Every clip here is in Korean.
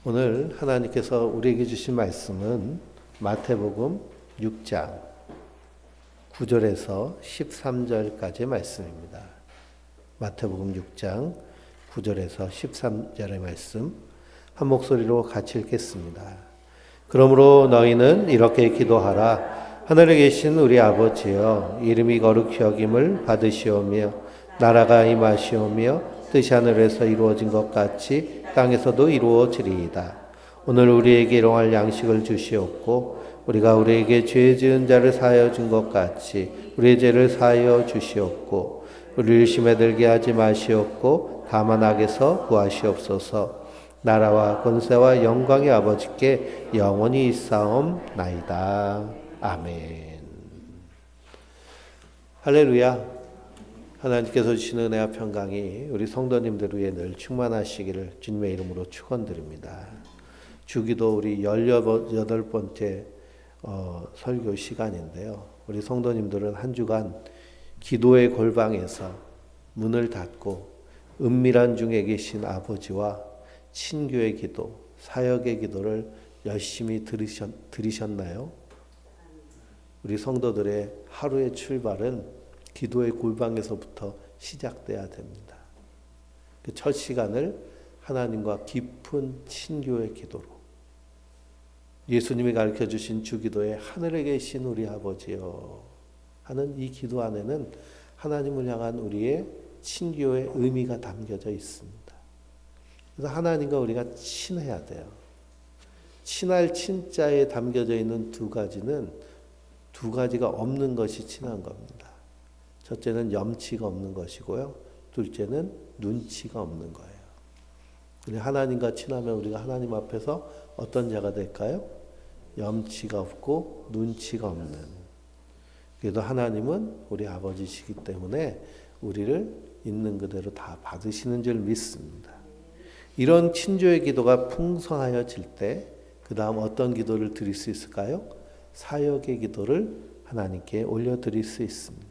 오늘 하나님께서 우리에게 주신 말씀은 마태복음 6장 9절에서 13절까지의 말씀입니다. 마태복음 6장 9절에서 13절의 말씀 한 목소리로 같이 읽겠습니다. 그러므로 너희는 이렇게 기도하라. 하늘에 계신 우리 아버지여, 이름이 거룩히 여김을 받으시오며 나라가 임하시오며 뜻이 하늘에서 이루어진 것 같이 땅에서도 이루어지리이다. 오늘 우리에게 일용할 양식을 주시옵고 우리가 우리에게 죄 지은 자를 사하여 준 것 같이 우리의 죄를 사하여 주시옵고 우리를 시험에 들게 하지 마시옵고 다만 악에서 구하시옵소서. 나라와 권세와 영광의 아버지께 영원히 있사옵나이다. 아멘. 할렐루야. 하나님께서 주시는 은혜와 평강이 우리 성도님들 위해 늘 충만하시기를 주님의 이름으로 축원드립니다. 주기도 우리 18번째 설교 시간인데요. 우리 성도님들은 한 주간 기도의 골방에서 문을 닫고 은밀한 중에 계신 아버지와 친교의 기도, 사역의 기도를 열심히 들으셨나요? 우리 성도들의 하루의 출발은 기도의 골방에서부터 시작돼야 됩니다. 그 첫 시간을 하나님과 깊은 친교의 기도로 예수님이 가르쳐 주신 주기도에 하늘에 계신 우리 아버지여 하는 이 기도 안에는 하나님을 향한 우리의 친교의 의미가 담겨져 있습니다. 그래서 하나님과 우리가 친해야 돼요. 친할 친자에 담겨져 있는 두 가지가 없는 것이 친한 겁니다. 첫째는 염치가 없는 것이고요. 둘째는 눈치가 없는 거예요. 우리 하나님과 친하면 우리가 하나님 앞에서 어떤 자가 될까요? 염치가 없고 눈치가 없는. 그래도 하나님은 우리 아버지시기 때문에 우리를 있는 그대로 다 받으시는 줄 믿습니다. 이런 친조의 기도가 풍성하여질 때 그 다음 어떤 기도를 드릴 수 있을까요? 사역의 기도를 하나님께 올려드릴 수 있습니다.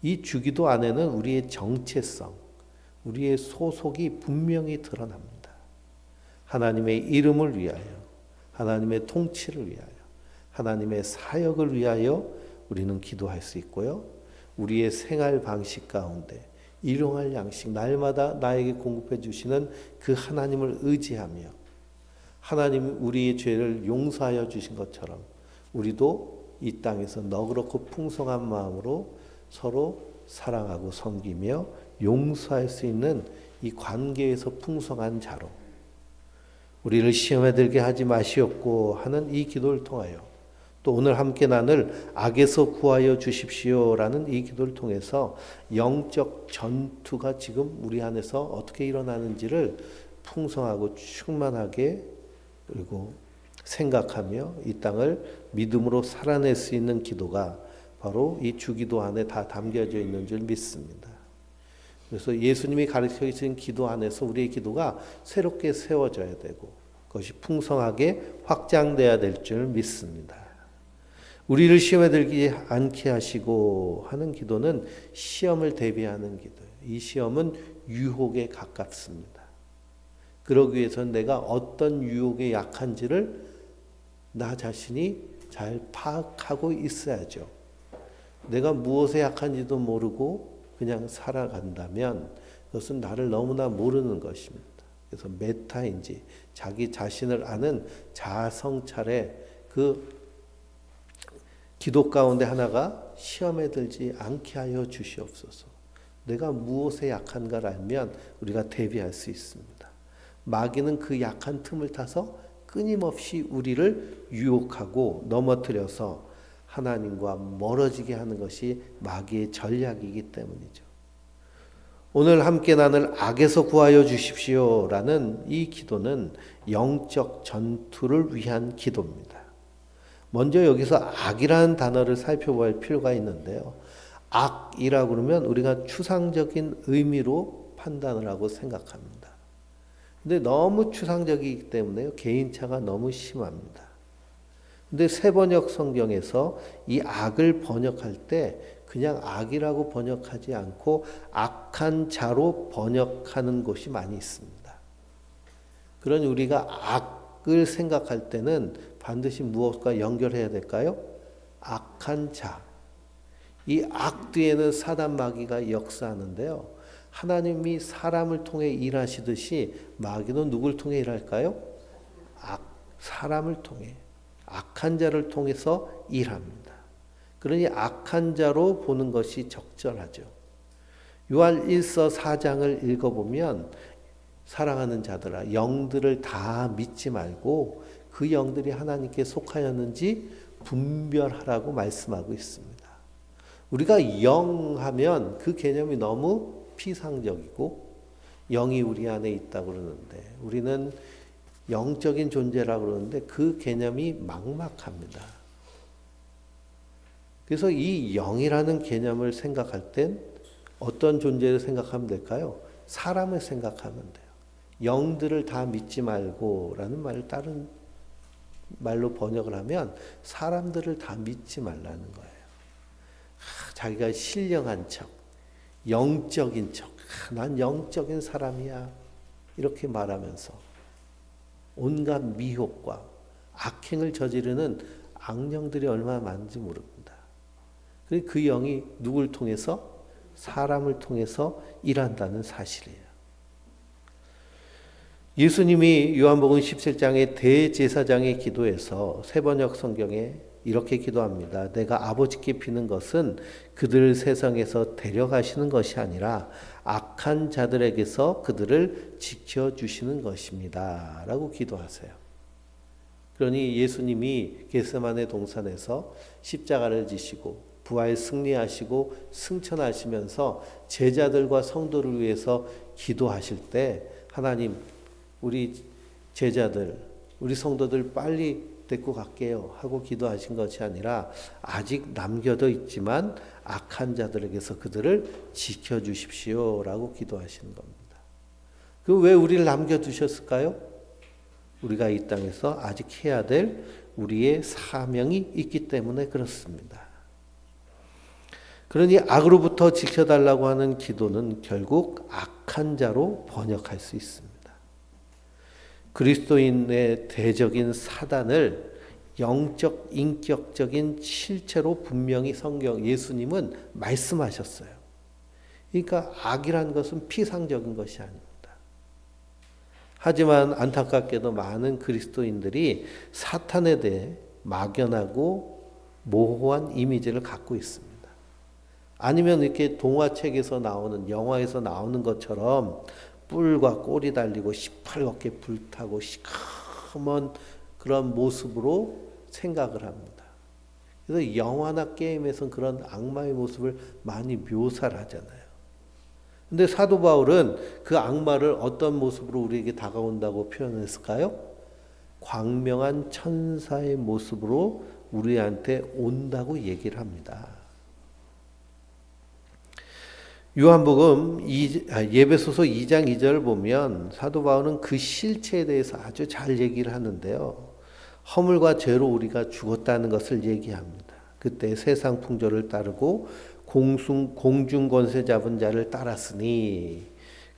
이 주기도 안에는 우리의 정체성, 우리의 소속이 분명히 드러납니다. 하나님의 이름을 위하여, 하나님의 통치를 위하여, 하나님의 사역을 위하여 우리는 기도할 수 있고요. 우리의 생활 방식 가운데 일용할 양식, 날마다 나에게 공급해 주시는 그 하나님을 의지하며 하나님이 우리의 죄를 용서하여 주신 것처럼 우리도 이 땅에서 너그럽고 풍성한 마음으로 서로 사랑하고 섬기며 용서할 수 있는 이 관계에서 풍성한 자로 우리를 시험에 들게 하지 마시옵고 하는 이 기도를 통하여 또 오늘 함께 나눌 악에서 구하여 주십시오라는 이 기도를 통해서 영적 전투가 지금 우리 안에서 어떻게 일어나는지를 풍성하고 충만하게 그리고 생각하며 이 땅을 믿음으로 살아낼 수 있는 기도가 바로 이 주기도 안에 다 담겨져 있는 줄 믿습니다. 그래서 예수님이 가르쳐 주신 기도 안에서 우리의 기도가 새롭게 세워져야 되고 그것이 풍성하게 확장돼야 될 줄 믿습니다. 우리를 시험에 들지 않게 하시고 하는 기도는 시험을 대비하는 기도예요. 이 시험은 유혹에 가깝습니다. 그러기 위해서는 내가 어떤 유혹에 약한지를 나 자신이 잘 파악하고 있어야죠. 내가 무엇에 약한지도 모르고 그냥 살아간다면 그것은 나를 너무나 모르는 것입니다. 그래서 메타인지 자기 자신을 아는 자아성찰의 그 기도 가운데 하나가 시험에 들지 않게 하여 주시옵소서. 내가 무엇에 약한가를 알면 우리가 대비할 수 있습니다. 마귀는 그 약한 틈을 타서 끊임없이 우리를 유혹하고 넘어뜨려서 하나님과 멀어지게 하는 것이 마귀의 전략이기 때문이죠. 오늘 함께 나눌 악에서 구하여 주십시오라는 이 기도는 영적 전투를 위한 기도입니다. 먼저 여기서 악이라는 단어를 살펴볼 필요가 있는데요. 악이라고 그러면 우리가 추상적인 의미로 판단을 하고 생각합니다. 근데 너무 추상적이기 때문에 개인차가 너무 심합니다. 근데 새번역 성경에서 이 악을 번역할 때 그냥 악이라고 번역하지 않고 악한 자로 번역하는 곳이 많이 있습니다. 그러니 우리가 악을 생각할 때는 반드시 무엇과 연결해야 될까요? 악한 자. 이 악 뒤에는 사단 마귀가 역사하는데요. 하나님이 사람을 통해 일하시듯이 마귀는 누굴 통해 일할까요? 사람을 통해, 악한 자를 통해서 일합니다. 그러니 악한 자로 보는 것이 적절하죠. 요한 1서 4장을 읽어보면 사랑하는 자들아 영들을 다 믿지 말고 그 영들이 하나님께 속하였는지 분별하라고 말씀하고 있습니다. 우리가 영 하면 그 개념이 너무 피상적이고 영이 우리 안에 있다고 그러는데 우리는 영적인 존재라고 그러는데 그 개념이 막막합니다. 그래서 이 영이라는 개념을 생각할 땐 어떤 존재를 생각하면 될까요? 사람을 생각하면 돼요. 영들을 다 믿지 말고 라는 말을 다른 말로 번역을 하면 사람들을 다 믿지 말라는 거예요. 자기가 신령한 척, 영적인 척, 난 영적인 사람이야 이렇게 말하면서 온갖 미혹과 악행을 저지르는 악령들이 얼마나 많은지 모릅니다. 그 영이 누굴 통해서? 사람을 통해서 일한다는 사실이에요. 예수님이 요한복음 17장의 대제사장의 기도에서 세번역 성경에 이렇게 기도합니다. 내가 아버지께 비는 것은 그들을 세상에서 데려가시는 것이 아니라 악한 자들에게서 그들을 지켜주시는 것입니다. 라고 기도하세요. 그러니 예수님이 겟세마네 동산에서 십자가를 지시고 부활 승리하시고 승천하시면서 제자들과 성도를 위해서 기도하실 때 하나님 우리 제자들, 우리 성도들 빨리 데리고 갈게요 하고 기도하신 것이 아니라 아직 남겨져 있지만 악한 자들에게서 그들을 지켜주십시오 라고 기도하시는 겁니다. 그 왜 우리를 남겨두셨을까요? 우리가 이 땅에서 아직 해야 될 우리의 사명이 있기 때문에 그렇습니다. 그러니 악으로부터 지켜달라고 하는 기도는 결국 악한 자로 번역할 수 있습니다. 그리스도인의 대적인 사단을 영적 인격적인 실체로 분명히 성경 예수님은 말씀하셨어요. 그러니까 악이라는 것은 피상적인 것이 아닙니다. 하지만 안타깝게도 많은 그리스도인들이 사탄에 대해 막연하고 모호한 이미지를 갖고 있습니다. 아니면 이렇게 동화책에서 나오는 영화에서 나오는 것처럼 뿔과 꼬리 달리고 시퍼렇게 불타고 시커먼 그런 모습으로 생각을 합니다. 그래서 영화나 게임에서는 그런 악마의 모습을 많이 묘사를 하잖아요. 근데 사도 바울은 그 악마를 어떤 모습으로 우리에게 다가온다고 표현했을까요? 광명한 천사의 모습으로 우리한테 온다고 얘기를 합니다. 요한복음 예배소서 2장 2절을 보면 사도 바울은 그 실체에 대해서 아주 잘 얘기를 하는데요. 허물과 죄로 우리가 죽었다는 것을 얘기합니다. 그때 세상 풍조를 따르고 공중 권세 잡은 자를 따랐으니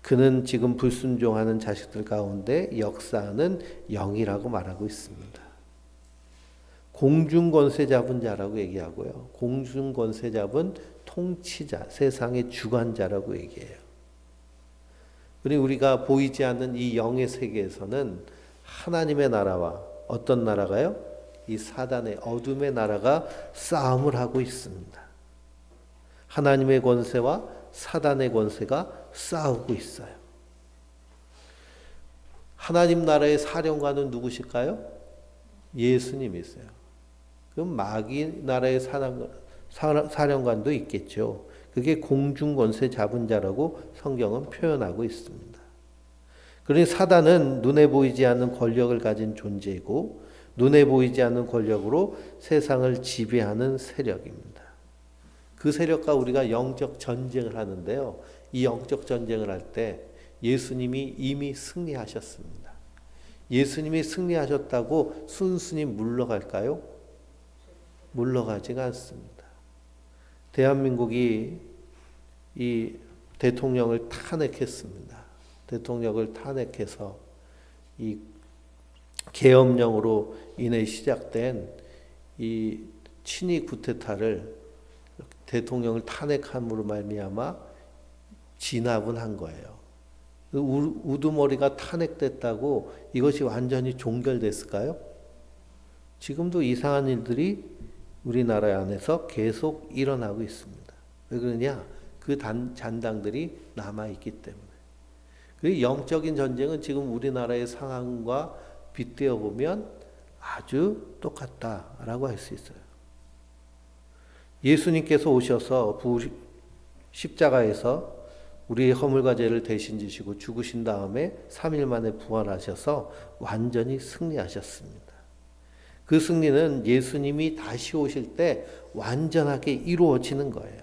그는 지금 불순종하는 자식들 가운데 역사하는 영이라고 말하고 있습니다. 공중 권세 잡은 자라고 얘기하고요. 공중 권세 잡은 통치자, 세상의 주관자라고 얘기해요. 그리고 우리가 보이지 않는 이 영의 세계에서는 하나님의 나라와 어떤 나라가요? 이 사단의 어둠의 나라가 싸움을 하고 있습니다. 하나님의 권세와 사단의 권세가 싸우고 있어요. 하나님 나라의 사령관은 누구실까요? 예수님이세요. 그럼 마귀 나라의 사령관도 있겠죠. 그게 공중 권세 잡은 자라고 성경은 표현하고 있습니다. 그러니 사단은 눈에 보이지 않는 권력을 가진 존재이고 눈에 보이지 않는 권력으로 세상을 지배하는 세력입니다. 그 세력과 우리가 영적 전쟁을 하는데요. 이 영적 전쟁을 할 때 예수님이 이미 승리하셨습니다. 예수님이 승리하셨다고 순순히 물러갈까요? 물러가지가 않습니다. 대한민국이 이 대통령을 탄핵했습니다. 대통령을 탄핵해서 이 계엄령으로 인해 시작된 이 친위 쿠데타를 대통령을 탄핵함으로 말미암아 진압은 한 거예요. 우두머리가 탄핵됐다고 이것이 완전히 종결됐을까요? 지금도 이상한 일들이 우리나라 안에서 계속 일어나고 있습니다. 왜 그러냐? 그 잔당들이 남아있기 때문에. 그 영적인 전쟁은 지금 우리나라의 상황과 빗대어 보면 아주 똑같다라고 할 수 있어요. 예수님께서 오셔서 십자가에서 우리의 허물과 죄를 대신 지시고 죽으신 다음에 3일 만에 부활하셔서 완전히 승리하셨습니다. 그 승리는 예수님이 다시 오실 때 완전하게 이루어지는 거예요.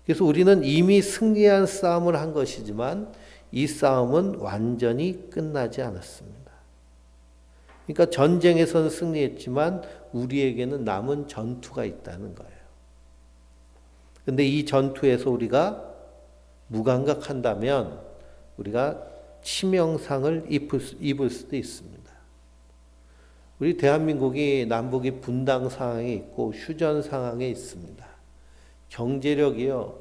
그래서 우리는 이미 승리한 싸움을 한 것이지만 이 싸움은 완전히 끝나지 않았습니다. 그러니까 전쟁에서는 승리했지만 우리에게는 남은 전투가 있다는 거예요. 그런데 이 전투에서 우리가 무감각한다면 우리가 치명상을 입을 수도 있습니다. 우리 대한민국이 남북이 분당 상황에 있고 휴전 상황에 있습니다. 경제력이요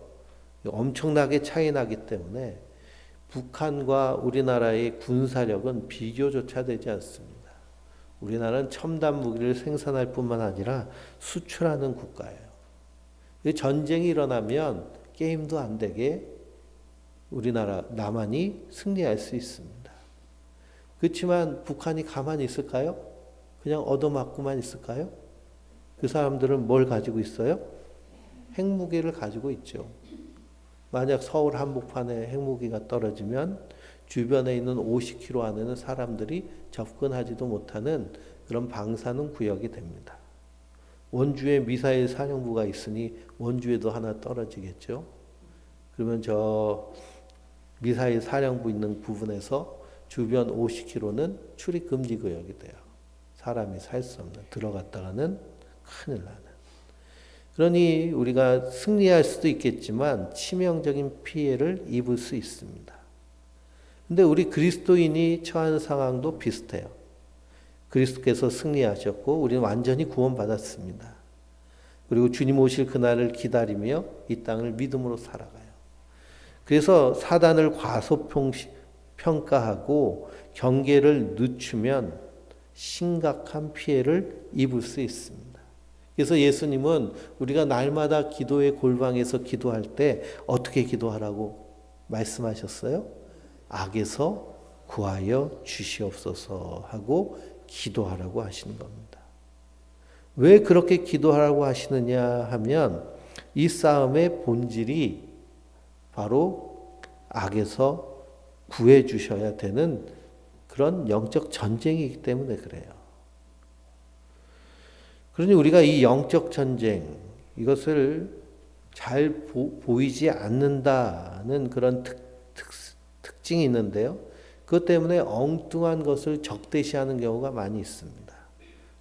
엄청나게 차이 나기 때문에 북한과 우리나라의 군사력은 비교조차 되지 않습니다. 우리나라는 첨단 무기를 생산할 뿐만 아니라 수출하는 국가예요. 전쟁이 일어나면 게임도 안 되게 우리나라 남한이 승리할 수 있습니다. 그렇지만 북한이 가만히 있을까요? 그냥 얻어맞고만 있을까요? 그 사람들은 뭘 가지고 있어요? 핵무기를 가지고 있죠. 만약 서울 한복판에 핵무기가 떨어지면 주변에 있는 50km 안에는 사람들이 접근하지도 못하는 그런 방사능 구역이 됩니다. 원주에 미사일 사령부가 있으니 원주에도 하나 떨어지겠죠. 그러면 저 미사일 사령부 있는 부분에서 주변 50km는 출입 금지 구역이 돼요. 사람이 살 수 없는, 들어갔다가는 큰일 나는. 그러니 우리가 승리할 수도 있겠지만 치명적인 피해를 입을 수 있습니다. 근데 우리 그리스도인이 처한 상황도 비슷해요. 그리스도께서 승리하셨고 우리는 완전히 구원받았습니다. 그리고 주님 오실 그날을 기다리며 이 땅을 믿음으로 살아가요. 그래서 사단을 과소평가하고 경계를 늦추면 심각한 피해를 입을 수 있습니다. 그래서 예수님은 우리가 날마다 기도의 골방에서 기도할 때 어떻게 기도하라고 말씀하셨어요? 악에서 구하여 주시옵소서 하고 기도하라고 하시는 겁니다. 왜 그렇게 기도하라고 하시느냐 하면 이 싸움의 본질이 바로 악에서 구해 주셔야 되는 그런 영적 전쟁이기 때문에 그래요. 그러니 우리가 이 영적 전쟁, 이것을 잘 보이지 않는다는 그런 특징이 있는데요. 그것 때문에 엉뚱한 것을 적대시하는 경우가 많이 있습니다.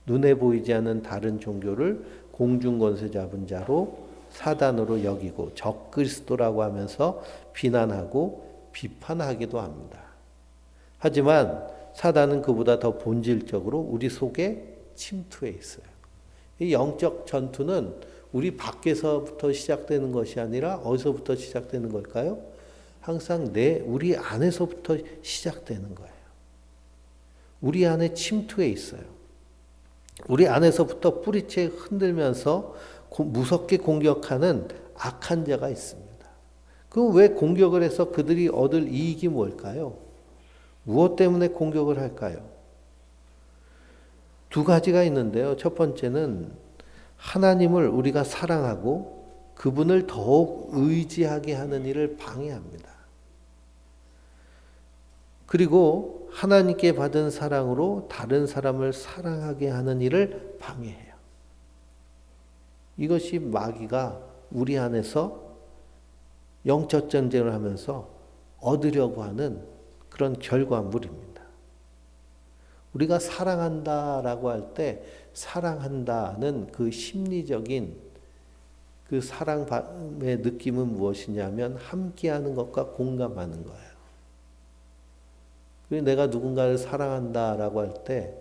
눈에 보이지 않는 다른 종교를 공중권세 잡은 자로 사단으로 여기고 적그리스도라고 하면서 비난하고 비판하기도 합니다. 하지만 사단은 그보다 더 본질적으로 우리 속에 침투해 있어요. 이 영적 전투는 우리 밖에서부터 시작되는 것이 아니라 어디서부터 시작되는 걸까요? 항상 우리 안에서부터 시작되는 거예요. 우리 안에 침투해 있어요. 우리 안에서부터 뿌리채 흔들면서 무섭게 공격하는 악한 자가 있습니다. 그럼 왜 공격을 해서 그들이 얻을 이익이 뭘까요? 무엇 때문에 공격을 할까요? 두 가지가 있는데요. 첫 번째는 하나님을 우리가 사랑하고 그분을 더욱 의지하게 하는 일을 방해합니다. 그리고 하나님께 받은 사랑으로 다른 사람을 사랑하게 하는 일을 방해해요. 이것이 마귀가 우리 안에서 영적 전쟁을 하면서 얻으려고 하는 그런 결과물입니다. 우리가 사랑한다라고 할 때 사랑한다는 그 심리적인 그 사랑의 느낌은 무엇이냐면 함께하는 것과 공감하는 거예요. 그리고 내가 누군가를 사랑한다라고 할 때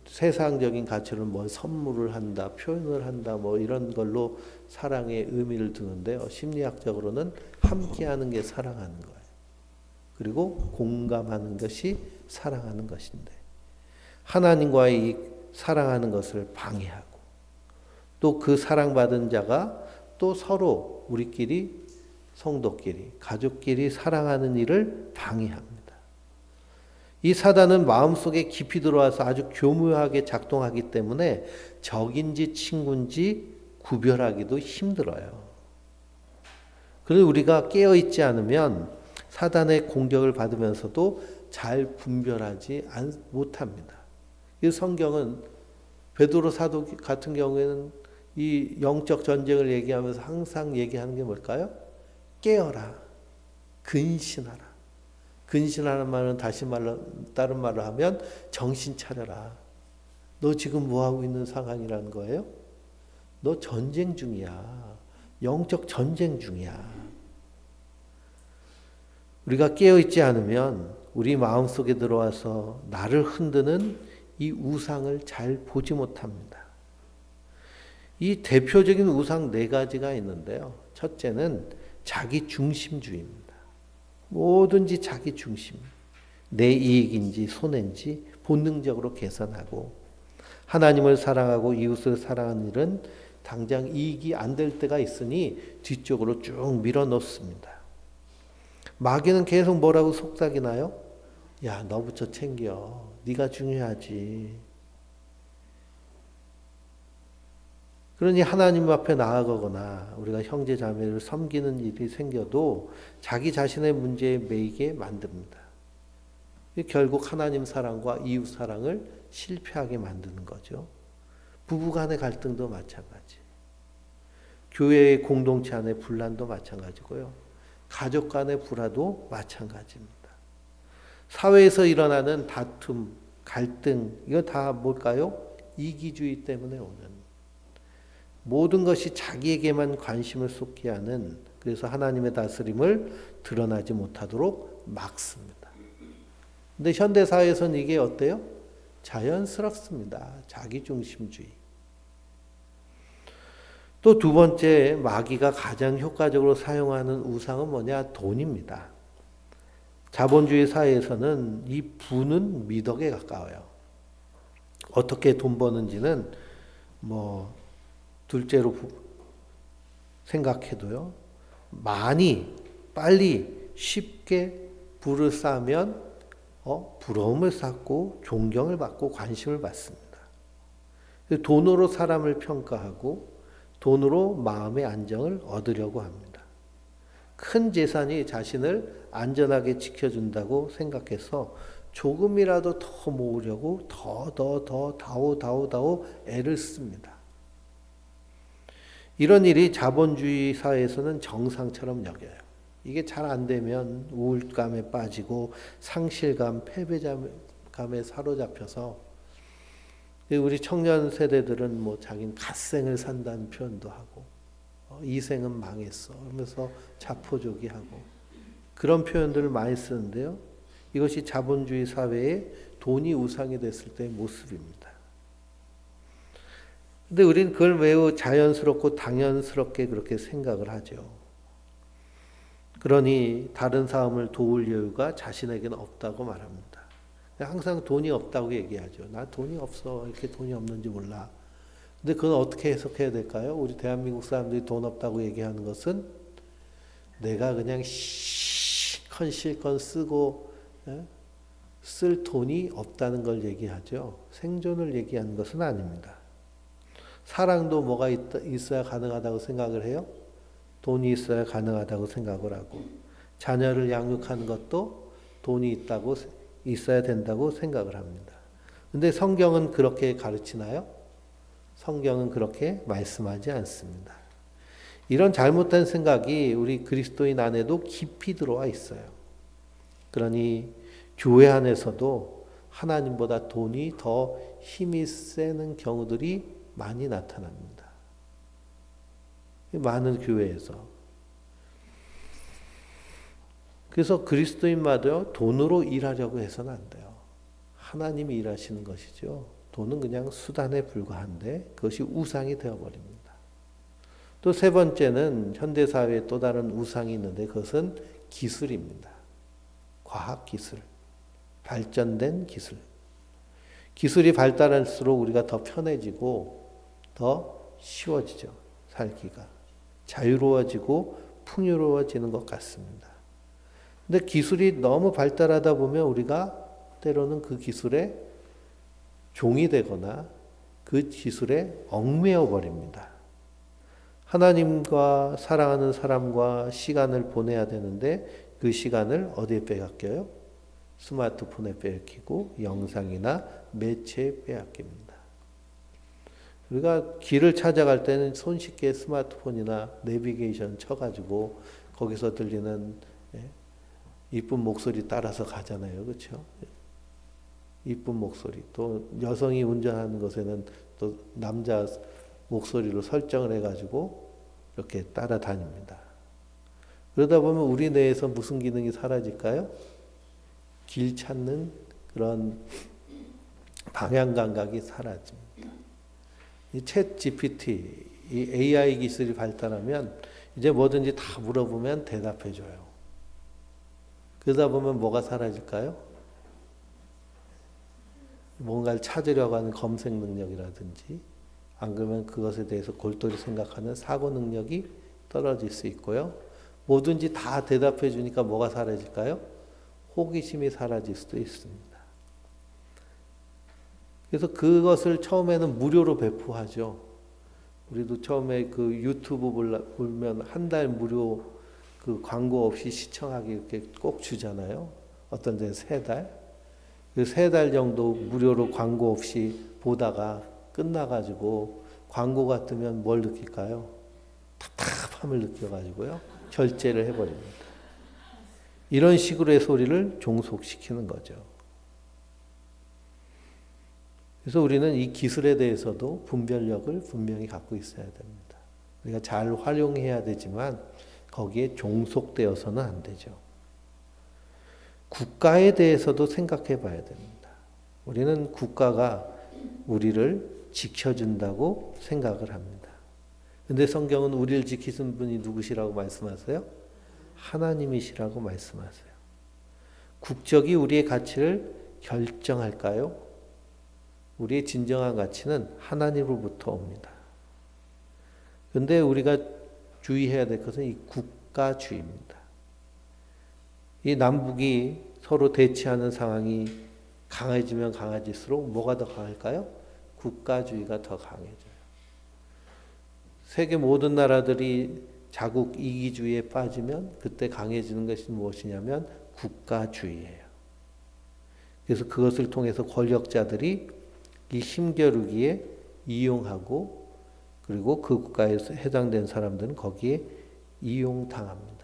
세상적인 가치로는 뭐 선물을 한다, 표현을 한다, 뭐 이런 걸로 사랑의 의미를 두는데요. 심리학적으로는 함께하는 게 사랑하는 거예요. 그리고 공감하는 것이 사랑하는 것인데 하나님과의 이 사랑하는 것을 방해하고 또 그 사랑받은 자가 또 서로 우리끼리 성도끼리 가족끼리 사랑하는 일을 방해합니다. 이 사단은 마음속에 깊이 들어와서 아주 교묘하게 작동하기 때문에 적인지 친구인지 구별하기도 힘들어요. 그래서 우리가 깨어있지 않으면 사단의 공격을 받으면서도 잘 분별하지 못합니다. 이 성경은 베드로 사도 같은 경우에는 이 영적 전쟁을 얘기하면서 항상 얘기하는 게 뭘까요? 깨어라, 근신하라. 근신하는 말은 다른 말로 하면 정신 차려라. 너 지금 뭐 하고 있는 상황이라는 거예요? 너 전쟁 중이야. 영적 전쟁 중이야. 우리가 깨어있지 않으면 우리 마음속에 들어와서 나를 흔드는 이 우상을 잘 보지 못합니다. 이 대표적인 우상 4가지가 있는데요. 첫째는 자기 중심주의입니다. 뭐든지 자기 중심. 내 이익인지 손해인지 본능적으로 계산하고 하나님을 사랑하고 이웃을 사랑하는 일은 당장 이익이 안 될 때가 있으니 뒤쪽으로 쭉 밀어놓습니다. 마귀는 계속 뭐라고 속삭이나요? 야, 너부터 챙겨. 네가 중요하지. 그러니 하나님 앞에 나아가거나 우리가 형제 자매를 섬기는 일이 생겨도 자기 자신의 문제에 매이게 만듭니다. 결국 하나님 사랑과 이웃 사랑을 실패하게 만드는 거죠. 부부 간의 갈등도 마찬가지. 교회의 공동체 안의 분란도 마찬가지고요. 가족 간의 불화도 마찬가지입니다. 사회에서 일어나는 다툼, 갈등, 이거 다 뭘까요? 이기주의 때문에 오는. 모든 것이 자기에게만 관심을 쏟게 하는, 그래서 하나님의 다스림을 드러나지 못하도록 막습니다. 근데 현대사회에서는 이게 어때요? 자연스럽습니다. 자기중심주의. 또 2번째, 마귀가 가장 효과적으로 사용하는 우상은 뭐냐? 돈입니다. 자본주의 사회에서는 이 부는 미덕에 가까워요. 어떻게 돈 버는지는 둘째로 생각해도요. 많이, 빨리, 쉽게 부를 쌓으면 부러움을 쌓고 존경을 받고 관심을 받습니다. 돈으로 사람을 평가하고 돈으로 마음의 안정을 얻으려고 합니다. 큰 재산이 자신을 안전하게 지켜준다고 생각해서 조금이라도 더 모으려고 더 다오 애를 씁니다. 이런 일이 자본주의 사회에서는 정상처럼 여겨요. 이게 잘 안 되면 우울감에 빠지고 상실감, 패배감에 사로잡혀서 우리 청년 세대들은 자기는 갓생을 산다는 표현도 하고 이생은 망했어 하면서 자포조기하고 그런 표현들을 많이 쓰는데요. 이것이 자본주의 사회에 돈이 우상이 됐을 때의 모습입니다. 근데 우리는 그걸 매우 자연스럽고 당연스럽게 그렇게 생각을 하죠. 그러니 다른 사람을 도울 여유가 자신에게는 없다고 말합니다. 항상 돈이 없다고 얘기하죠. 나 돈이 없어. 이렇게 돈이 없는지 몰라. 근데 그건 어떻게 해석해야 될까요? 우리 대한민국 사람들이 돈 없다고 얘기하는 것은 내가 그냥 실컷 쓰고 쓸 돈이 없다는 걸 얘기하죠. 생존을 얘기하는 것은 아닙니다. 사랑도 뭐가 있어야 가능하다고 생각을 해요? 돈이 있어야 가능하다고 생각을 하고 자녀를 양육하는 것도 돈이 있어야 된다고 생각을 합니다. 근데 성경은 그렇게 가르치나요? 성경은 그렇게 말씀하지 않습니다. 이런 잘못된 생각이 우리 그리스도인 안에도 깊이 들어와 있어요. 그러니 교회 안에서도 하나님보다 돈이 더 힘이 세는 경우들이 많이 나타납니다. 많은 교회에서. 그래서 그리스도인마저 돈으로 일하려고 해서는 안 돼요. 하나님이 일하시는 것이죠. 돈은 그냥 수단에 불과한데 그것이 우상이 되어버립니다. 또 세 번째는 현대사회에 또 다른 우상이 있는데 그것은 기술입니다. 과학기술, 발전된 기술. 기술이 발달할수록 우리가 더 편해지고 더 쉬워지죠. 살기가. 자유로워지고 풍요로워지는 것 같습니다. 근데 기술이 너무 발달하다 보면 우리가 때로는 그 기술에 종이 되거나 그 기술에 얽매여 버립니다. 하나님과 사랑하는 사람과 시간을 보내야 되는데 그 시간을 어디에 빼앗겨요? 스마트폰에 빼앗기고 영상이나 매체에 빼앗깁니다. 우리가 길을 찾아갈 때는 손쉽게 스마트폰이나 내비게이션 쳐가지고 거기서 들리는 이쁜 목소리 따라서 가잖아요. 그렇죠? 이쁜 목소리. 또 여성이 운전하는 것에는 또 남자 목소리로 설정을 해가지고 이렇게 따라다닙니다. 그러다 보면 우리 뇌에서 무슨 기능이 사라질까요? 길 찾는 그런 방향 감각이 사라집니다. 이 챗 GPT, 이 AI 기술이 발달하면 이제 뭐든지 다 물어보면 대답해줘요. 그러다 보면 뭐가 사라질까요? 뭔가를 찾으려고 하는 검색 능력이라든지 안 그러면 그것에 대해서 골똘히 생각하는 사고 능력이 떨어질 수 있고요. 뭐든지 다 대답해 주니까 뭐가 사라질까요? 호기심이 사라질 수도 있습니다. 그래서 그것을 처음에는 무료로 배포하죠. 우리도 처음에 그 유튜브 보면 한 달 무료 그 광고 없이 시청하기 이렇게 꼭 주잖아요. 어떤 데는 3달. 그 3달 정도 무료로 광고 없이 보다가 끝나가지고 광고가 뜨면 뭘 느낄까요? 답답함을 느껴가지고요. 결제를 해버립니다. 이런 식으로 해서 우리를 종속시키는 거죠. 그래서 우리는 이 기술에 대해서도 분별력을 분명히 갖고 있어야 됩니다. 우리가 잘 활용해야 되지만 거기에 종속되어서는 안 되죠. 국가에 대해서도 생각해 봐야 됩니다. 우리는 국가가 우리를 지켜준다고 생각을 합니다. 근데 성경은 우리를 지키신 분이 누구시라고 말씀하세요? 하나님이시라고 말씀하세요. 국적이 우리의 가치를 결정할까요? 우리의 진정한 가치는 하나님으로부터 옵니다. 그런데 우리가 주의해야 될 것은 이 국가주의입니다. 이 남북이 서로 대치하는 상황이 강해지면 강해질수록 뭐가 더 강할까요? 국가주의가 더 강해져요. 세계 모든 나라들이 자국 이기주의에 빠지면 그때 강해지는 것이 무엇이냐면 국가주의예요. 그래서 그것을 통해서 권력자들이 이 힘겨루기에 이용하고 그리고 그 국가에서 해당된 사람들은 거기에 이용당합니다.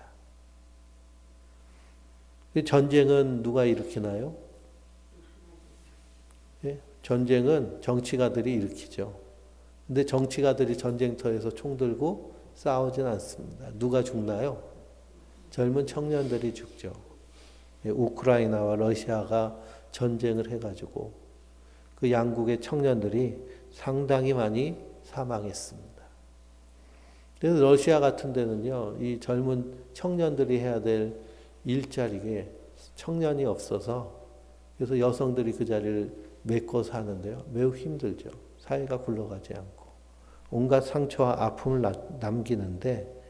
전쟁은 누가 일으키나요? 예? 전쟁은 정치가들이 일으키죠. 근데 정치가들이 전쟁터에서 총 들고 싸우진 않습니다. 누가 죽나요? 젊은 청년들이 죽죠. 예, 우크라이나와 러시아가 전쟁을 해가지고 그 양국의 청년들이 상당히 많이 사망했습니다. 그래서 러시아 같은 데는요, 이 젊은 청년들이 해야 될 일자리에 청년이 없어서 그래서 여성들이 그 자리를 메꿔 사는데요. 매우 힘들죠. 사회가 굴러가지 않고 온갖 상처와 아픔을 남기는데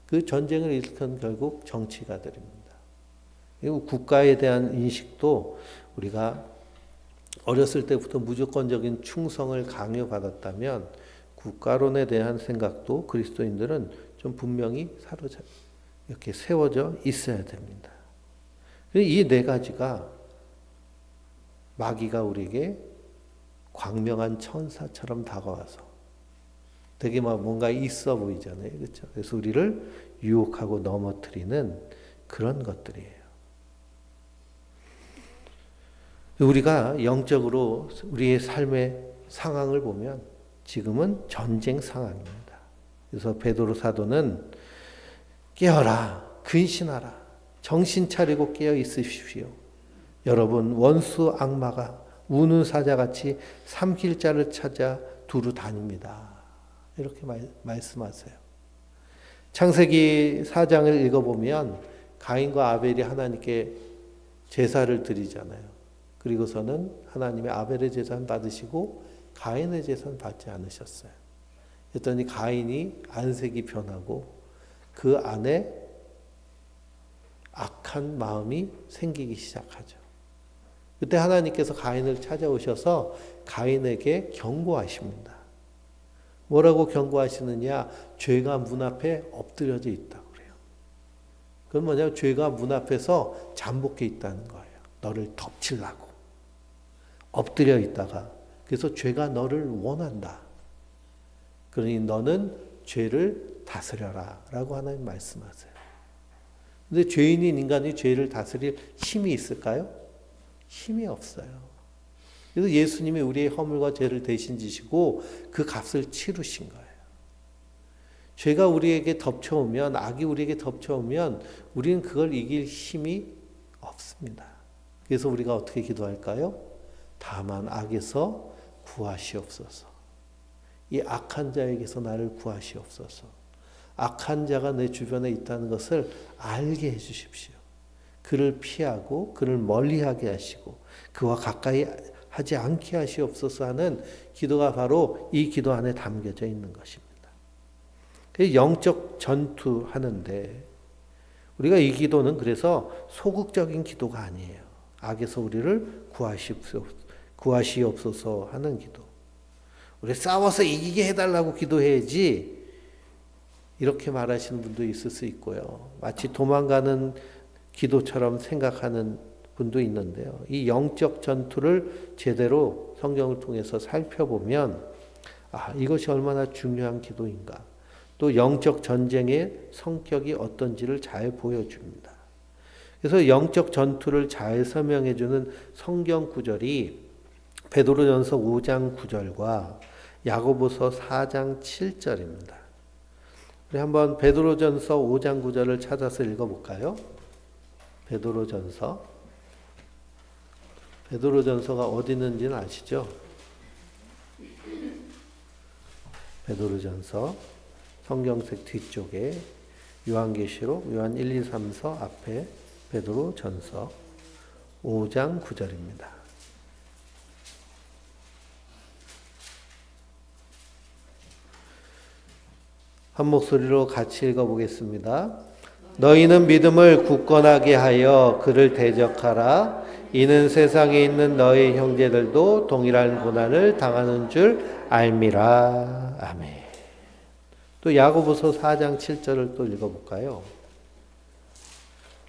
그 전쟁을 일으킨 결국 정치가들입니다. 그리고 국가에 대한 인식도 우리가 어렸을 때부터 무조건적인 충성을 강요받았다면 국가론에 대한 생각도 그리스도인들은 좀 분명히 이렇게 세워져 있어야 됩니다. 이 4가지가 마귀가 우리에게 광명한 천사처럼 다가와서 되게 막 뭔가 있어 보이잖아요. 그렇죠? 그래서 우리를 유혹하고 넘어뜨리는 그런 것들이에요. 우리가 영적으로 우리의 삶의 상황을 보면 지금은 전쟁 상황입니다. 그래서 베드로 사도는 깨어라, 근신하라. 정신 차리고 깨어 있으십시오. 여러분 원수 악마가 우는 사자같이 삼킬 자를 찾아 두루 다닙니다. 이렇게 말씀하세요. 창세기 4장을 읽어보면 가인과 아벨이 하나님께 제사를 드리잖아요. 그리고서는 하나님의 아벨의 제사는 받으시고 가인의 제사는 받지 않으셨어요. 그랬더니 가인이 안색이 변하고 그 안에 악한 마음이 생기기 시작하죠. 그때 하나님께서 가인을 찾아오셔서 가인에게 경고하십니다. 뭐라고 경고하시느냐? 죄가 문 앞에 엎드려져 있다고 그래요. 그건 뭐냐면 죄가 문 앞에서 잠복해 있다는 거예요. 너를 덮치려고 엎드려 있다가, 그래서 죄가 너를 원한다. 그러니 너는 죄를 다스려라 라고 하나님 말씀하세요. 근데 죄인인 인간이 죄를 다스릴 힘이 있을까요? 힘이 없어요. 그래서 예수님이 우리의 허물과 죄를 대신 지시고 그 값을 치르신 거예요. 죄가 우리에게 덮쳐오면, 악이 우리에게 덮쳐오면 우리는 그걸 이길 힘이 없습니다. 그래서 우리가 어떻게 기도할까요? 다만 악에서 구하시옵소서. 이 악한 자에게서 나를 구하시옵소서. 악한 자가 내 주변에 있다는 것을 알게 해주십시오. 그를 피하고 그를 멀리하게 하시고 그와 가까이 하지 않게 하시옵소서 하는 기도가 바로 이 기도 안에 담겨져 있는 것입니다. 영적 전투하는데 우리가 이 기도는 그래서 소극적인 기도가 아니에요. 악에서 우리를 구하시옵소서 하는 기도. 우리 싸워서 이기게 해달라고 기도해야지 이렇게 말하시는 분도 있을 수 있고요. 마치 도망가는 기도처럼 생각하는 분도 있는데요. 이 영적 전투를 제대로 성경을 통해서 살펴보면 이것이 얼마나 중요한 기도인가. 또 영적 전쟁의 성격이 어떤지를 잘 보여줍니다. 그래서 영적 전투를 잘 설명해 주는 성경 구절이 베드로전서 5장 9절과 야고보서 4장 7절입니다. 우리 한번 베드로전서 5장 9절을 찾아서 읽어볼까요? 베드로전서가 어디 있는지는 아시죠? 베드로전서 성경책 뒤쪽에 요한계시록 요한 1, 2, 3서 앞에 베드로전서 5장 9절입니다. 한 목소리로 같이 읽어보겠습니다. 너희는 믿음을 굳건하게 하여 그를 대적하라. 이는 세상에 있는 너희 형제들도 동일한 고난을 당하는 줄 알미라. 아멘. 또 야고보서 4장 7절을 또 읽어볼까요?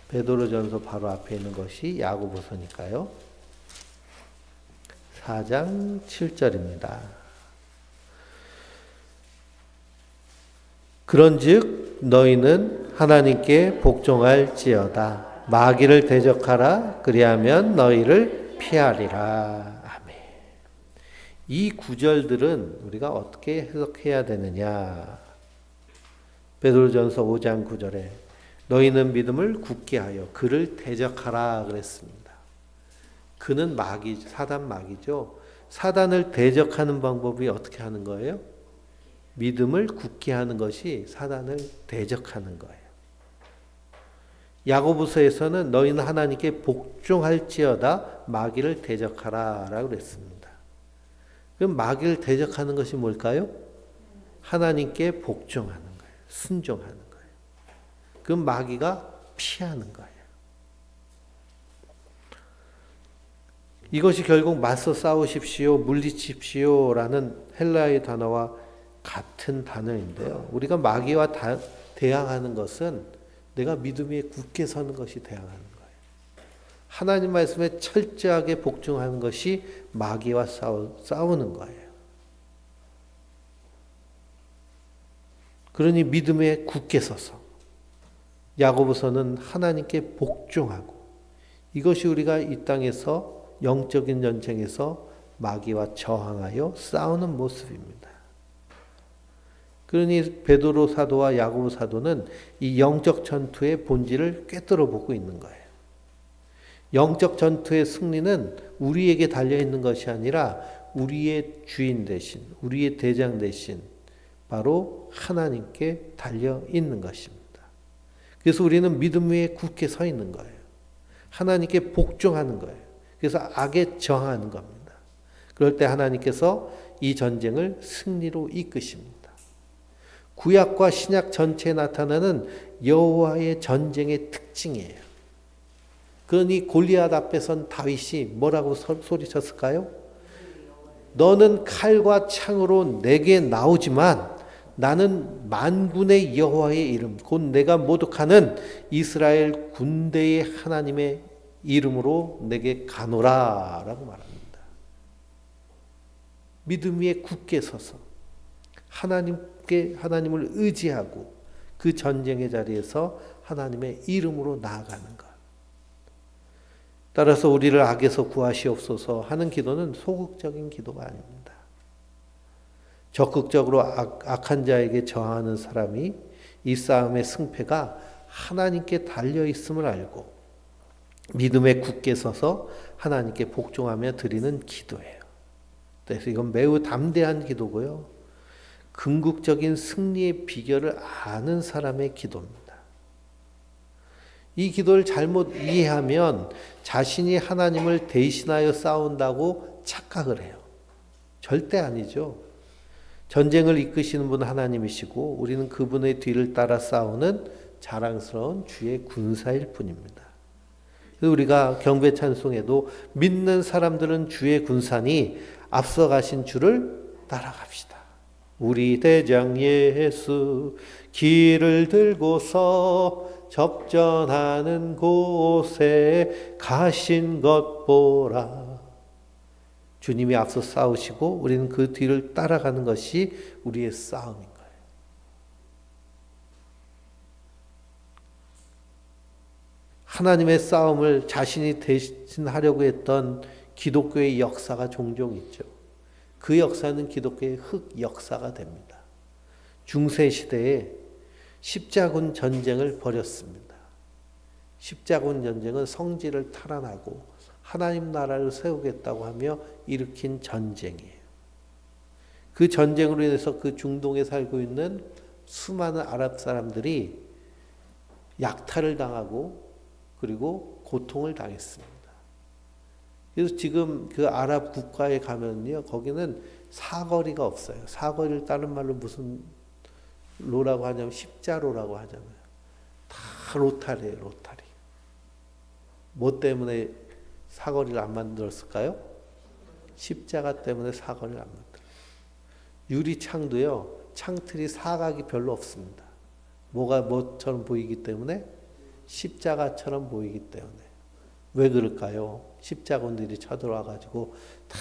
베드로전서 바로 앞에 있는 것이 야고보서니까요. 4장 7절입니다. 그런즉 너희는 하나님께 복종할지어다. 마귀를 대적하라. 그리하면 너희를 피하리라. 아멘. 이 구절들은 우리가 어떻게 해석해야 되느냐? 베드로전서 5장 9절에 너희는 믿음을 굳게 하여 그를 대적하라 그랬습니다. 그는 사단 마귀죠. 사단을 대적하는 방법이 어떻게 하는 거예요? 믿음을 굳게 하는 것이 사단을 대적하는 거예요. 야고보서에서는 너희는 하나님께 복종할지어다 마귀를 대적하라 라고 그랬습니다. 그럼 마귀를 대적하는 것이 뭘까요? 하나님께 복종하는 거예요. 순종하는 거예요. 그럼 마귀가 피하는 거예요. 이것이 결국 맞서 싸우십시오, 물리칩시오 라는 헬라의 단어와 같은 단어인데요. 우리가 마귀와 대항하는 것은 내가 믿음 위에 굳게 서는 것이 대항하는 거예요. 하나님 말씀에 철저하게 복종하는 것이 마귀와 싸우는 거예요. 그러니 믿음에 굳게 서서 야고보서는 하나님께 복종하고 이것이 우리가 이 땅에서 영적인 전쟁에서 마귀와 저항하여 싸우는 모습입니다. 그러니 베드로 사도와 야고보 사도는 이 영적 전투의 본질을 꿰뚫어 보고 있는 거예요. 영적 전투의 승리는 우리에게 달려 있는 것이 아니라 우리의 주인 대신, 우리의 대장 대신 바로 하나님께 달려 있는 것입니다. 그래서 우리는 믿음 위에 굳게 서 있는 거예요. 하나님께 복종하는 거예요. 그래서 악에 저항하는 겁니다. 그럴 때 하나님께서 이 전쟁을 승리로 이끄십니다. 구약과 신약 전체에 나타나는 여호와의 전쟁의 특징이에요. 그러니 골리앗 앞에선 다윗이 뭐라고 소리쳤을까요? 너는 칼과 창으로 내게 나오지만 나는 만군의 여호와의 이름, 곧 내가 모독하는 이스라엘 군대의 하나님의 이름으로 내게 가노라 라고 말합니다. 믿음 위에 굳게 서서 하나님을 의지하고 그 전쟁의 자리에서 하나님의 이름으로 나아가는 것. 따라서 우리를 악에서 구하시옵소서 하는 기도는 소극적인 기도가 아닙니다. 적극적으로 악한 자에게 저항하는 사람이 이 싸움의 승패가 하나님께 달려 있음을 알고 믿음에 굳게 서서 하나님께 복종하며 드리는 기도예요. 그래서 이건 매우 담대한 기도고요. 궁극적인 승리의 비결을 아는 사람의 기도입니다. 이 기도를 잘못 이해하면 자신이 하나님을 대신하여 싸운다고 착각을 해요. 절대 아니죠. 전쟁을 이끄시는 분은 하나님이시고 우리는 그분의 뒤를 따라 싸우는 자랑스러운 주의 군사일 뿐입니다. 우리가 경배 찬송에도 믿는 사람들은 주의 군사니 앞서 가신 주를 따라갑시다. 우리 대장 예수 길을 들고서 접전하는 곳에 가신 것 보라. 주님이 앞서 싸우시고 우리는 그 뒤를 따라가는 것이 우리의 싸움인 거예요. 하나님의 싸움을 자신이 대신하려고 했던 기독교의 역사가 종종 있죠. 그 역사는 기독교의 흑 역사가 됩니다. 중세시대에 십자군 전쟁을 벌였습니다. 십자군 전쟁은 성지를 탈환하고 하나님 나라를 세우겠다고 하며 일으킨 전쟁이에요. 그 전쟁으로 인해서 그 중동에 살고 있는 수많은 아랍 사람들이 약탈을 당하고 그리고 고통을 당했습니다. 그래서 지금 그 아랍 국가에 가면요, 거기는 사거리가 없어요. 사거리를 다른 말로 무슨 로라고 하냐면 십자로라고 하잖아요. 다 로타리예요, 로타리. 뭐 때문에 사거리를 안 만들었을까요? 십자가 때문에 사거리를 안 만들어요. 유리창도요, 창틀이 사각이 별로 없습니다. 뭐가 뭐처럼 보이기 때문에? 십자가처럼 보이기 때문에. 왜 그럴까요? 십자군들이 쳐들어와가지고 다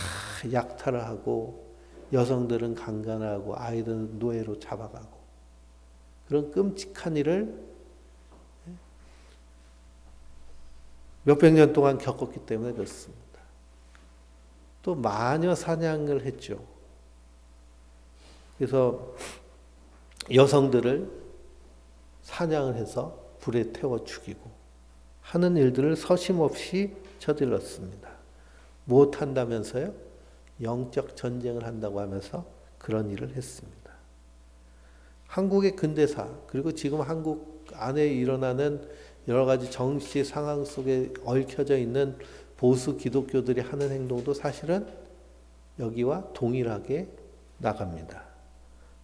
약탈을 하고 여성들은 강간하고 아이들은 노예로 잡아가고 그런 끔찍한 일을 몇백 년 동안 겪었기 때문에 그렇습니다. 또 마녀 사냥을 했죠. 그래서 여성들을 사냥을 해서 불에 태워 죽이고 하는 일들을 서심없이 저질렀습니다. 무엇 한다면서요? 영적 전쟁을 한다고 하면서 그런 일을 했습니다. 한국의 근대사 그리고 지금 한국 안에 일어나는 여러 가지 정치 상황 속에 얽혀져 있는 보수 기독교들이 하는 행동도 사실은 여기와 동일하게 나갑니다.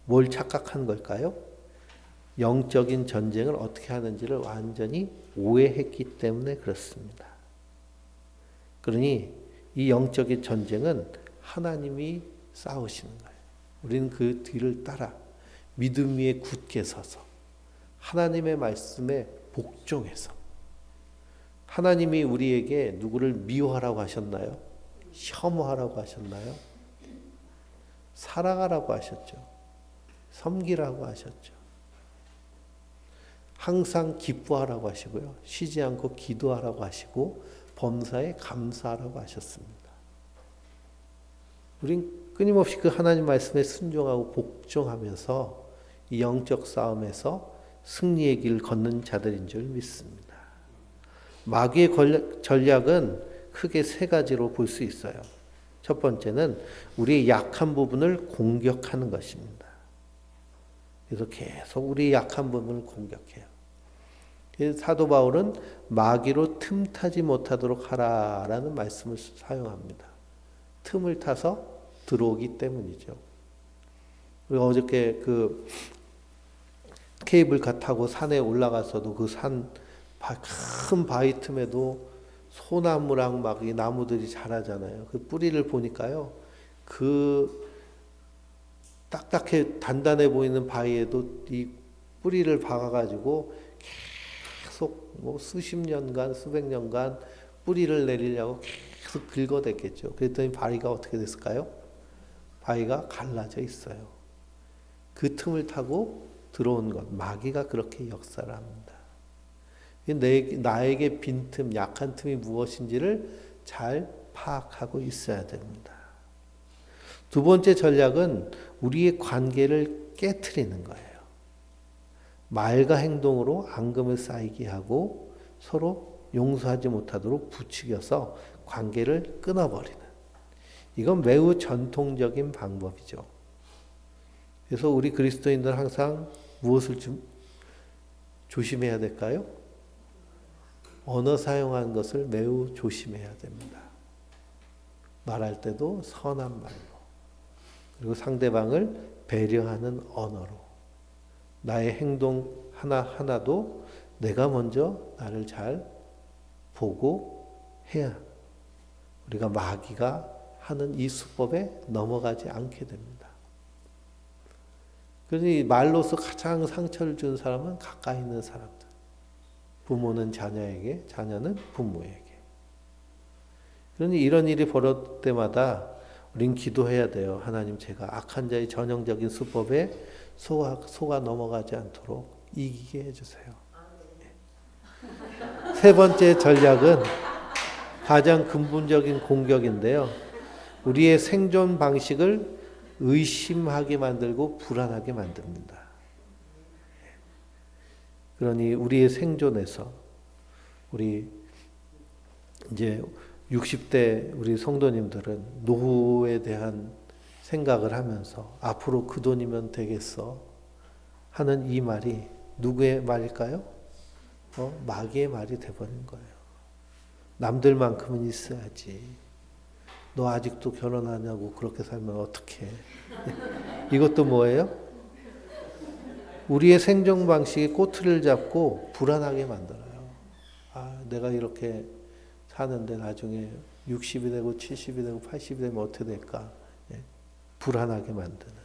뭘 착각한 걸까요? 영적인 전쟁을 어떻게 하는지를 완전히 오해했기 때문에 그렇습니다. 그러니 이 영적인 전쟁은 하나님이 싸우시는 거예요. 우리는 그 뒤를 따라 믿음 위에 굳게 서서 하나님의 말씀에 복종해서 하나님이 우리에게 누구를 미워하라고 하셨나요? 혐오하라고 하셨나요? 사랑하라고 하셨죠. 섬기라고 하셨죠. 항상 기뻐하라고 하시고요. 쉬지 않고 기도하라고 하시고 범사에 감사하라고 하셨습니다. 우린 끊임없이 그 하나님 말씀에 순종하고 복종하면서 이 영적 싸움에서 승리의 길 걷는 자들인 줄 믿습니다. 마귀의 전략은 크게 세 가지로 볼 수 있어요. 첫 번째는 우리의 약한 부분을 공격하는 것입니다. 그래서 계속 우리의 약한 부분을 공격해요. 그래서 사도 바울은 마귀로 틈타지 못하도록 하라라는 말씀을 사용합니다. 틈을 타서 들어오기 때문이죠. 우리가 어저께 그 케이블카 타고 산에 올라가서도 그 큰 바위 틈에도 소나무랑 막 이 나무들이 자라잖아요. 그 뿌리를 보니까요, 그 딱딱해 단단해 보이는 바위에도 이 뿌리를 박아가지고 계속 뭐 수십 년간 수백 년간 뿌리를 내리려고 계속 긁어댔겠죠. 그랬더니 바위가 어떻게 됐을까요? 바위가 갈라져 있어요. 그 틈을 타고 들어온 것, 마귀가 그렇게 역사를 합니다. 나에게 빈틈, 약한 틈이 무엇인지를 잘 파악하고 있어야 됩니다. 두 번째 전략은 우리의 관계를 깨트리는 거예요. 말과 행동으로 앙금을 쌓이게 하고 서로 용서하지 못하도록 부추겨서 관계를 끊어버리는. 이건 매우 전통적인 방법이죠. 그래서 우리 그리스도인들은 항상 무엇을 좀 조심해야 될까요? 언어 사용하는 것을 매우 조심해야 됩니다. 말할 때도 선한 말로, 그리고 상대방을 배려하는 언어로, 나의 행동 하나하나도 내가 먼저 나를 잘 보고 해야 우리가 마귀가 하는 이 수법에 넘어가지 않게 됩니다. 그러니 말로서 가장 상처를 준 사람은 가까이 있는 사람들. 부모는 자녀에게, 자녀는 부모에게. 그러니 이런 일이 벌어질 때마다 우린 기도해야 돼요. 하나님, 제가 악한 자의 전형적인 수법에 속아 넘어가지 않도록 이기게 해주세요. 세 번째 전략은 가장 근본적인 공격인데요. 우리의 생존 방식을 의심하게 만들고 불안하게 만듭니다. 그러니 우리의 생존에서 우리 이제 60대 우리 성도님들은 노후에 대한 생각을 하면서 앞으로 그 돈이면 되겠어 하는 이 말이 누구의 말일까요? 마귀의 말이 돼버린 거예요. 남들만큼은 있어야지. 너 아직도 결혼하냐고 그렇게 살면 어떡해. 이것도 뭐예요? 우리의 생존 방식의 꼬투리를 잡고 불안하게 만들어요. 아, 내가 이렇게 사는데 나중에 60이 되고 70이 되고 80이 되면 어떻게 될까? 불안하게 만드는.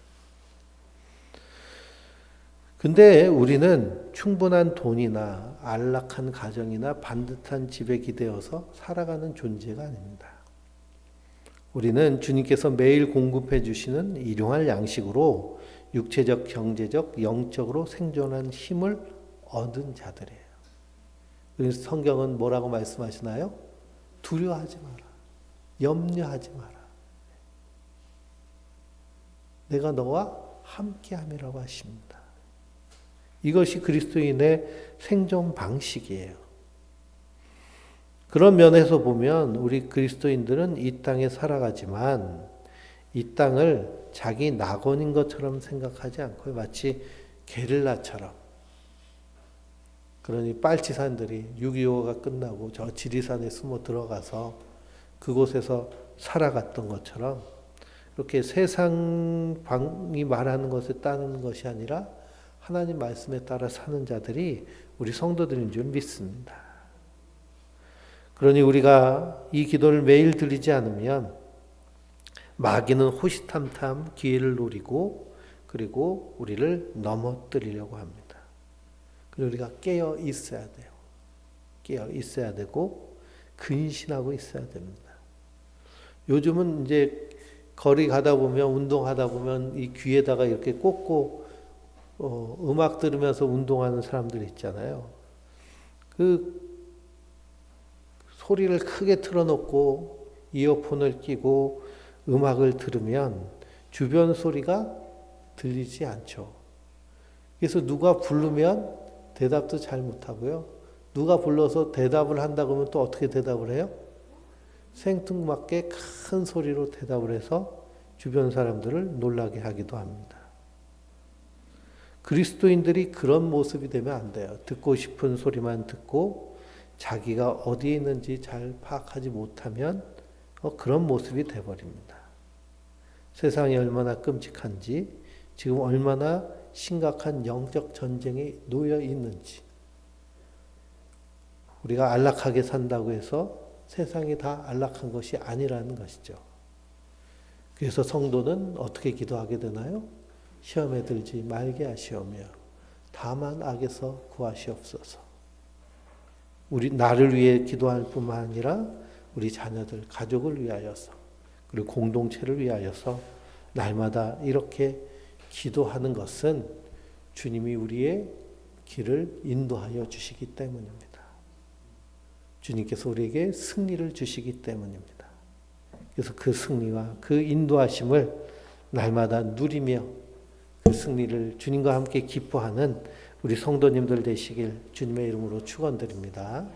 근데 우리는 충분한 돈이나 안락한 가정이나 반듯한 집에 기대어서 살아가는 존재가 아닙니다. 우리는 주님께서 매일 공급해 주시는 일용할 양식으로 육체적, 경제적, 영적으로 생존한 힘을 얻은 자들이에요. 그래서 성경은 뭐라고 말씀하시나요? 두려워하지 마라. 염려하지 마라. 내가 너와 함께함이라고 하십니다. 이것이 그리스도인의 생존 방식이에요. 그런 면에서 보면 우리 그리스도인들은 이 땅에 살아가지만 이 땅을 자기 낙원인 것처럼 생각하지 않고 마치 게릴라처럼, 그러니 빨치산들이 6.25가 끝나고 저 지리산에 숨어 들어가서 그곳에서 살아갔던 것처럼 이렇게 세상이 말하는 것에 따르는 것이 아니라 하나님 말씀에 따라 사는 자들이 우리 성도들인 줄 믿습니다. 그러니 우리가 이 기도를 매일 드리지 않으면 마귀는 호시탐탐 기회를 노리고 그리고 우리를 넘어뜨리려고 합니다. 그리고 우리가 깨어 있어야 돼요. 깨어 있어야 되고 근신하고 있어야 됩니다. 요즘은 이제 거리 가다 보면, 운동하다 보면 이 귀에다가 이렇게 꽂고 음악 들으면서 운동하는 사람들 있잖아요. 그 소리를 크게 틀어놓고 이어폰을 끼고 음악을 들으면 주변 소리가 들리지 않죠. 그래서 누가 부르면 대답도 잘 못하고요. 누가 불러서 대답을 한다고 하면 또 어떻게 대답을 해요? 생뚱맞게 큰 소리로 대답을 해서 주변 사람들을 놀라게 하기도 합니다. 그리스도인들이 그런 모습이 되면 안 돼요. 듣고 싶은 소리만 듣고 자기가 어디에 있는지 잘 파악하지 못하면 그런 모습이 돼버립니다. 세상이 얼마나 끔찍한지, 지금 얼마나 심각한 영적 전쟁에 놓여 있는지, 우리가 안락하게 산다고 해서 세상이 다 안락한 것이 아니라는 것이죠. 그래서 성도는 어떻게 기도하게 되나요? 시험에 들지 말게 하시오며 다만 악에서 구하시옵소서. 우리 나를 위해 기도할 뿐만 아니라 우리 자녀들, 가족을 위하여서, 그리고 공동체를 위하여서 날마다 이렇게 기도하는 것은 주님이 우리의 길을 인도하여 주시기 때문입니다. 주님께서 우리에게 승리를 주시기 때문입니다. 그래서 그 승리와 그 인도하심을 날마다 누리며 그 승리를 주님과 함께 기뻐하는 우리 성도님들 되시길 주님의 이름으로 축원드립니다.